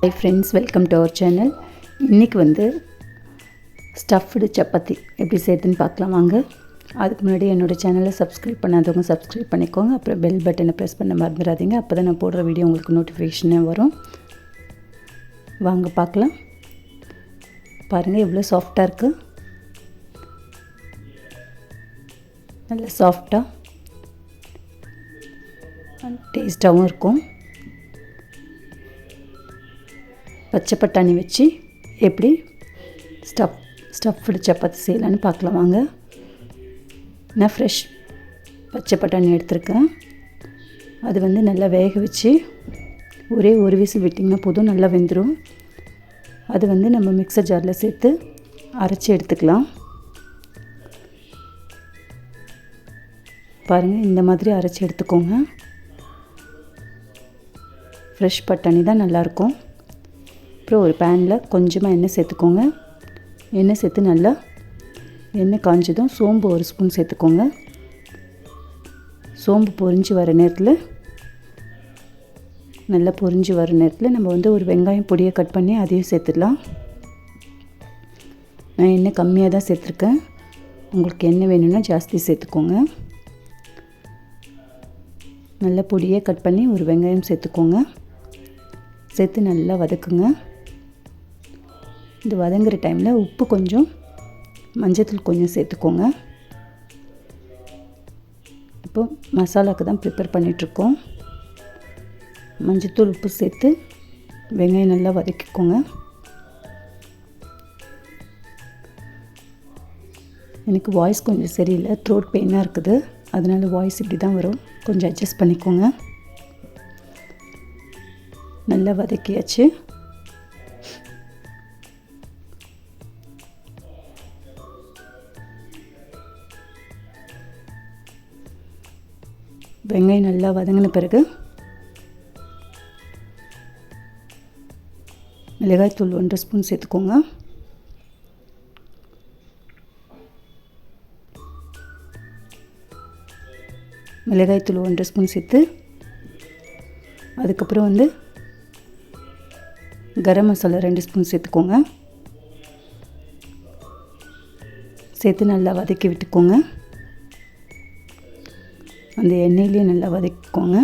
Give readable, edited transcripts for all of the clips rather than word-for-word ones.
Hi friends, welcome to our channel. இன்றைக்கி வந்து stuffed chapati எப்படி செய்யுதுன்னு பார்க்கலாம் வாங்க. அதுக்கு முன்னாடி என்னோடய சேனலை சப்ஸ்கிரைப் பண்ணாதவங்க சப்ஸ்கிரைப் பண்ணிக்கோங்க. அப்புறம் பெல் பட்டனை ப்ரெஸ் பண்ண மறந்துடாதீங்க. அப்போ தான் நான் போடுற வீடியோ உங்களுக்கு நோட்டிஃபிகேஷனே வரும். வாங்க பார்க்கலாம். பாருங்கள் எவ்வளோ சாஃப்டாக இருக்குது. நல்ல சாஃப்டாக டேஸ்ட்டாகவும் இருக்கும். பச்சை பட்டாணி வச்சு எப்படி ஸ்டஃப்டு சப்பாத்தி செய்யலான்னு பார்க்கலாம் வாங்க. நான் ஃப்ரெஷ் பச்சை பட்டாணி எடுத்திருக்கேன். அது வந்து நல்லா வேக வச்சு ஒரே ஒரு விசில் விட்டிங்கன்னா போதும், நல்லா வெந்துடும். அது வந்து நம்ம மிக்சர் ஜாரில் சேர்த்து அரைச்சி எடுத்துக்கலாம். பாருங்கள், இந்த மாதிரி அரைச்சி எடுத்துக்கோங்க. ஃப்ரெஷ் பட்டாணி தான் நல்லாயிருக்கும். அப்புறம் ஒரு பேனில் கொஞ்சமாக எண்ணெய் சேர்த்துக்கோங்க. எண்ணெய் சேர்த்து நல்லா எண்ணெய் காஞ்சதும் சோம்பு ஒரு ஸ்பூன் சேர்த்துக்கோங்க. சோம்பு பொரிஞ்சு வர நேரத்தில் நம்ம வந்து ஒரு வெங்காயம் பொடியை கட் பண்ணி அதையும் சேர்த்துடலாம். நான் எண்ணெய் கம்மியாக தான் சேர்த்துருக்கேன். உங்களுக்கு எண்ணெய் வேணும்னா ஜாஸ்தி சேர்த்துக்கோங்க. நல்ல பொடியை கட் பண்ணி ஒரு வெங்காயம் சேர்த்துக்கோங்க. சேர்த்து நல்லா வதக்குங்க. இது வதங்குற டைமில் உப்பு கொஞ்சம், மஞ்சத்தூள் கொஞ்சம் சேர்த்துக்கோங்க. இப்போ மசாலாவுக்கு தான் ப்ரிப்பேர் பண்ணிகிட்ருக்கோம். மஞ்சத்தூள் உப்பு சேர்த்து வெங்காயம் நல்லா வதக்கிக்கோங்க. எனக்கு வாய்ஸ் கொஞ்சம் சரியில்லை, த்ரோட் பெயினாக இருக்குது. அதனால் வாய்ஸ் இப்படி தான் வரும், கொஞ்சம் அட்ஜஸ்ட் பண்ணிக்கோங்க. நல்லா வதக்கியாச்சு. வெங்காயம் நல்லா வதங்கின பிறகு மிளகாய்த்தூள் 1 ஸ்பூன் சேர்த்துக்கோங்க. மிளகாய்த்தூள் 1 ஸ்பூன் சேர்த்து அதுக்கப்புறம் வந்து கரம் மசாலா 2 ஸ்பூன் சேர்த்துக்கோங்க. சேர்த்து நல்லா வதக்கி விட்டுக்கோங்க. அந்த எண்ணெயிலே நல்லா வதக்கிக்கோங்க.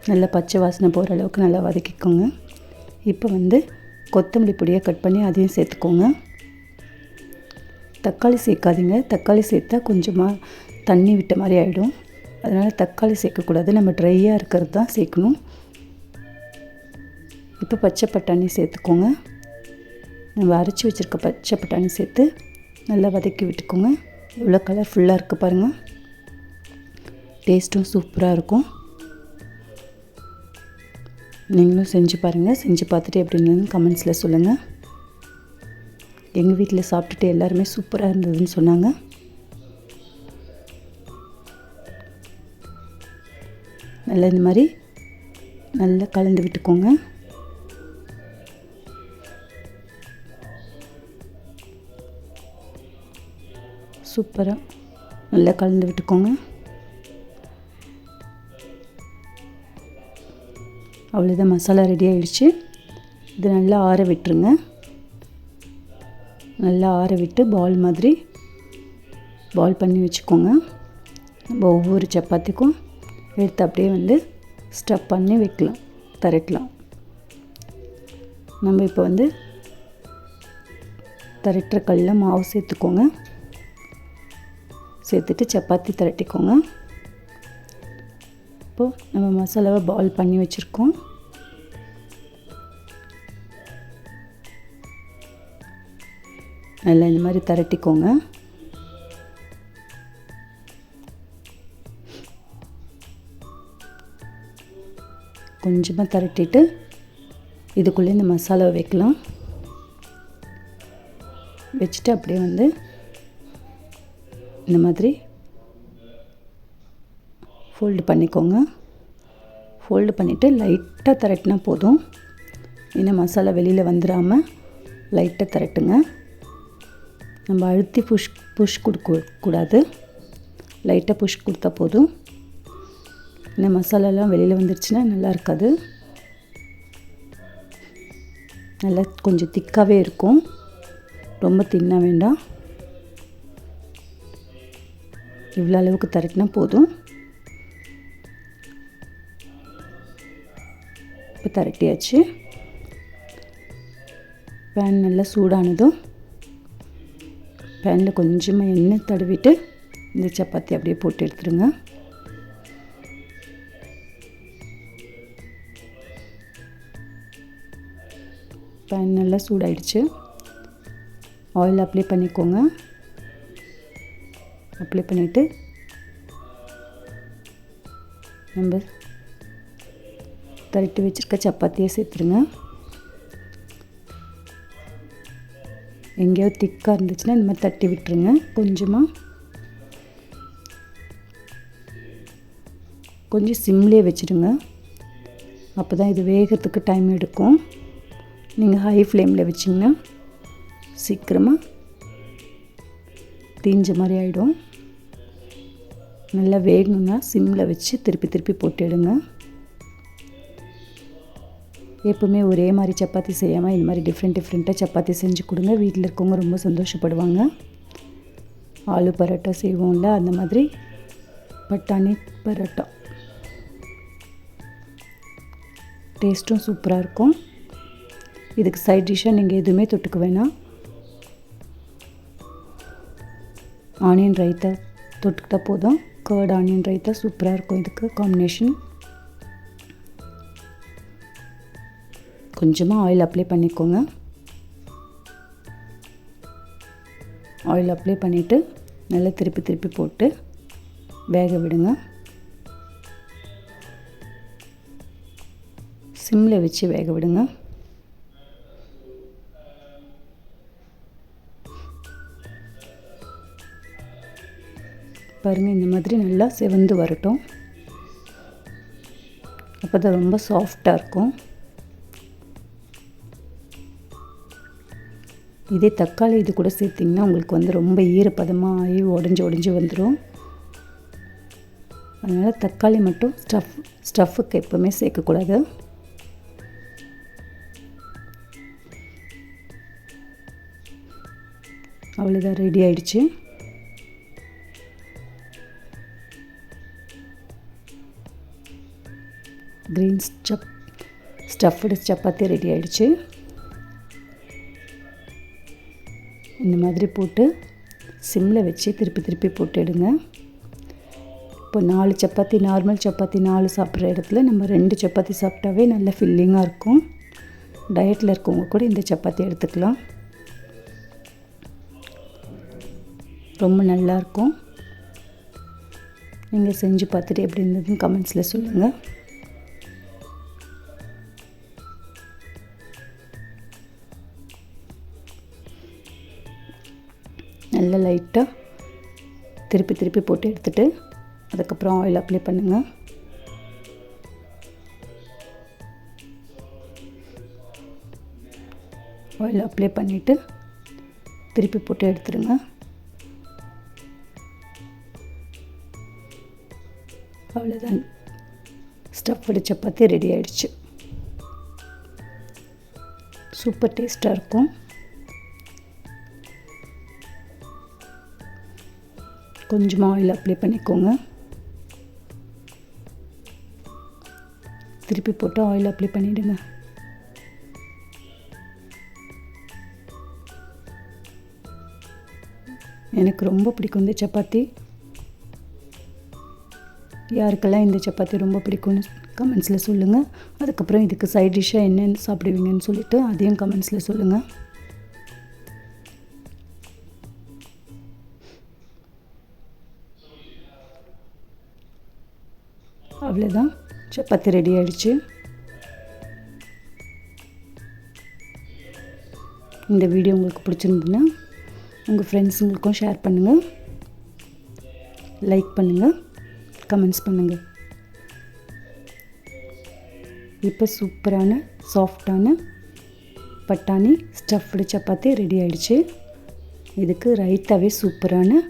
நல்லா பச்சை வாசனை போகிற அளவுக்கு நல்லா வதக்கிக்கோங்க. இப்போ வந்து கொத்தமல்லி பொடியை கட் பண்ணி அதையும் சேர்த்துக்கோங்க. தக்காளி சேர்க்காதீங்க. தக்காளி சேர்த்தா கொஞ்சமாக தண்ணி விட்ட மாதிரி ஆகிடும். அதனால் தக்காளி சேர்க்கக்கூடாது. நம்ம ட்ரையாக இருக்கிறது தான் சேர்க்கணும். இப்போ பச்சை பட்டாணி சேர்த்துக்கோங்க. நம்ம அரைச்சி வச்சுருக்க பச்சை பட்டாணி சேர்த்து நல்லா வதக்கி விட்டுக்கோங்க. இவ்வளோ கலர்ஃபுல்லாக இருக்குது பாருங்கள். டேஸ்ட்டும் சூப்பராக இருக்கும். நீங்களும் செஞ்சு பாருங்கள். செஞ்சு பார்த்துட்டு எப்படின்னு கமெண்ட்ஸில் சொல்லுங்கள். எங்கள் வீட்டில் சாப்பிட்டுட்டு எல்லாருமே சூப்பராக இருந்ததுன்னு சொன்னாங்க. நல்லா இந்த மாதிரி நல்லா கலந்து விட்டுக்கோங்க. சூப்பராக நல்லா கலந்து விட்டுக்கோங்க. அவ்வளோதான், மசாலா ரெடி ஆகிடுச்சு. இது நல்லா ஆற விட்டுருங்க. நல்லா ஆற விட்டு பால் மாதிரி பால் பண்ணி வச்சுக்கோங்க. நம்ம ஒவ்வொரு சப்பாத்திக்கும் எடுத்து அப்படியே வந்து ஸ்டஃப் பண்ணி வைக்கலாம், திரட்டலாம். நம்ம இப்போ வந்து திரட்டுற கல்லில் மாவு சேர்த்துக்கோங்க. சேர்த்துட்டு சப்பாத்தி திரட்டிக்கோங்க. இப்போது நம்ம மசாலாவை பால் பண்ணி வச்சுருக்கோம். நல்லா இந்த மாதிரி திரட்டிக்கோங்க. கொஞ்சமாக திரட்டிட்டு இதுக்குள்ளே இந்த மசாலாவை வைக்கலாம். வச்சுட்டு அப்படியே வந்து இந்த மாதிரி ஃபோல்டு பண்ணிக்கோங்க. ஃபோல்டு பண்ணிவிட்டு லைட்டாக திரட்டினா போதும். இன்னும் மசாலா வெளியில் வந்துடாமல் லைட்டாக திரட்டுங்க. நம்ம அழுத்தி புஷ் கொடுக்கக்கூடாது. லைட்டாக புஷ் கொடுத்தா போதும். இந்த மசாலாலாம் வெளியில் வந்துருச்சுன்னா நல்லா இருக்காது. நல்லா கொஞ்சம் திக்காகவே இருக்கும், ரொம்ப தின்னா வேண்டாம். இவ்வளோ அளவுக்கு திரட்டினா போதும். இப்போ திரட்டியாச்சு. பேன் நல்லா சூடானதும் பேனில் கொஞ்சமாக எண்ணெய் தடவிட்டு இந்த சப்பாத்தி அப்படியே போட்டு எடுத்துருங்க. பேன் நல்லா சூடாயிடுச்சு. ஆயில் அப்ளை பண்ணிக்கோங்க. அப்ளை பண்ணிவிட்டு நம்ம தரட்டி வச்சுருக்க சப்பாத்தியை சேர்த்துருங்க. எங்கேயாவது திக்காக இருந்துச்சுன்னா இந்த மாதிரி தட்டி விட்டுருங்க. கொஞ்சம் சிம்லேயே வச்சுடுங்க, அப்போ தான் இது வேகிறதுக்கு டைம் எடுக்கும். நீங்கள் ஹை ஃப்ளேமில் வச்சிங்கன்னா சீக்கிரமாக தீஞ்ச மாதிரி ஆகிடும். நல்லா வேகணுன்னா சிம்மில் வச்சு திருப்பி திருப்பி போட்டுடுங்க. எப்போவுமே ஒரே மாதிரி சப்பாத்தி செய்யாமல் இந்த மாதிரி டிஃப்ரெண்ட்டாக சப்பாத்தி செஞ்சு கொடுங்க. வீட்டில் இருக்கவங்க ரொம்ப சந்தோஷப்படுவாங்க. ஆலு பரோட்டா செய்வோம்ல, அந்த மாதிரி பட்டாணி பரோட்டா டேஸ்ட்டும் சூப்பராக இருக்கும். இதுக்கு சைட் டிஷ்ஷாக நீங்கள் எதுவுமே தொட்டுக்க வேணாம். ஆனியன் ரைத்தா தொட்டுக்கிட்டால் போதும். கர்ட் ஆனியன் ரைத்தா சூப்பராக இருக்கும் இதுக்கு காம்பினேஷன். கொஞ்சமாக ஆயில் அப்ளை பண்ணிக்கோங்க. ஆயில் அப்ளை பண்ணிவிட்டு நல்லா திருப்பி திருப்பி போட்டு வேக விடுங்க. சிம்மில் வச்சு வேக விடுங்க. பாருங்கள், இந்த மாதிரி நல்லா செவந்து வரட்டும். அப்போ தான் ரொம்ப சாஃப்டாக இருக்கும். இதே தக்காளி இது கூட சேர்த்திங்கன்னா உங்களுக்கு வந்து ரொம்ப ஈரப்பதமாக ஆகி உடஞ்சி வந்துடும். அதனால் தக்காளி மட்டும் ஸ்டஃப்புக்கு எப்போவுமே சேர்க்கக்கூடாது. அவ்வளோதான், ரெடி ஆயிடுச்சு. க்ரீன் ஸ்டஃப்டு சப்பாத்தி ரெடி ஆயிடுச்சு. இந்த மாதிரி போட்டு சிம்மில் வச்சு திருப்பி திருப்பி போட்டு எடுங்க. இப்போ 4 சப்பாத்தி, நார்மல் சப்பாத்தி 4 சாப்பிட்ற இடத்துல நம்ம 2 சப்பாத்தி சாப்பிட்டாவே நல்ல ஃபில்லிங்காக இருக்கும். டயட்டில் இருக்கவங்க கூட இந்த சப்பாத்தி எடுத்துக்கலாம். ரொம்ப நல்லாயிருக்கும். நீங்கள் செஞ்சு பார்த்துட்டு எப்படி இருந்ததுன்னு கமெண்ட்ஸில் சொல்லுங்கள். நல்லா லைட்டாக திருப்பி திருப்பி போட்டு எடுத்துகிட்டு அதுக்கப்புறம் ஆயில் அப்ளை பண்ணுங்கள். ஆயில் அப்ளை பண்ணிவிட்டு திருப்பி போட்டு எடுத்துடுங்க. அவ்வளோதான், ஸ்டஃப்டு சப்பாத்தி ரெடி ஆகிடுச்சு. சூப்பர் டேஸ்ட்டாக இருக்கும். கொஞ்சமாக ஆயில் அப்ளை பண்ணிக்கோங்க. திருப்பி போட்டு ஆயில் அப்ளை பண்ணிவிடுங்க. எனக்கு ரொம்ப பிடிக்கும் இந்த சப்பாத்தி. யாருக்கெல்லாம் இந்த சப்பாத்தி ரொம்ப பிடிக்கும்னு கமெண்ட்ஸில் சொல்லுங்கள். அதுக்கப்புறம் இதுக்கு சைட் டிஷ்ஷாக என்னென்னு சாப்பிடுவீங்கன்னு சொல்லிவிட்டு அதையும் கமெண்ட்ஸில் சொல்லுங்கள். அவ்வளோதான், சப்பாத்தி ரெடி ஆகிடுச்சு. இந்த வீடியோ உங்களுக்கு பிடிச்சிருந்ததுன்னா உங்கள் ஃப்ரெண்ட்ஸுங்களுக்கும் ஷேர் பண்ணுங்கள், லைக் பண்ணுங்கள், கமெண்ட்ஸ் பண்ணுங்கள். இப்போ சூப்பரான சாஃப்டான பட்டாணி ஸ்டஃப்டு சப்பாத்தி ரெடி ஆகிடுச்சு. இதுக்கு ரைத்தாவே சூப்பரான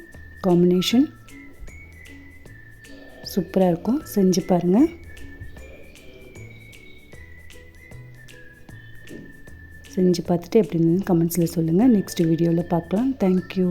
காம்பினேஷன். சூப்பராக இருக்கும், செஞ்சு பாருங்கள். செஞ்சு பார்த்துட்டு எப்படி இருந்ததுன்னு கமெண்ட்ஸில் சொல்லுங்கள். நெக்ஸ்ட் வீடியோவில் பார்க்கலாம். தேங்க்யூ.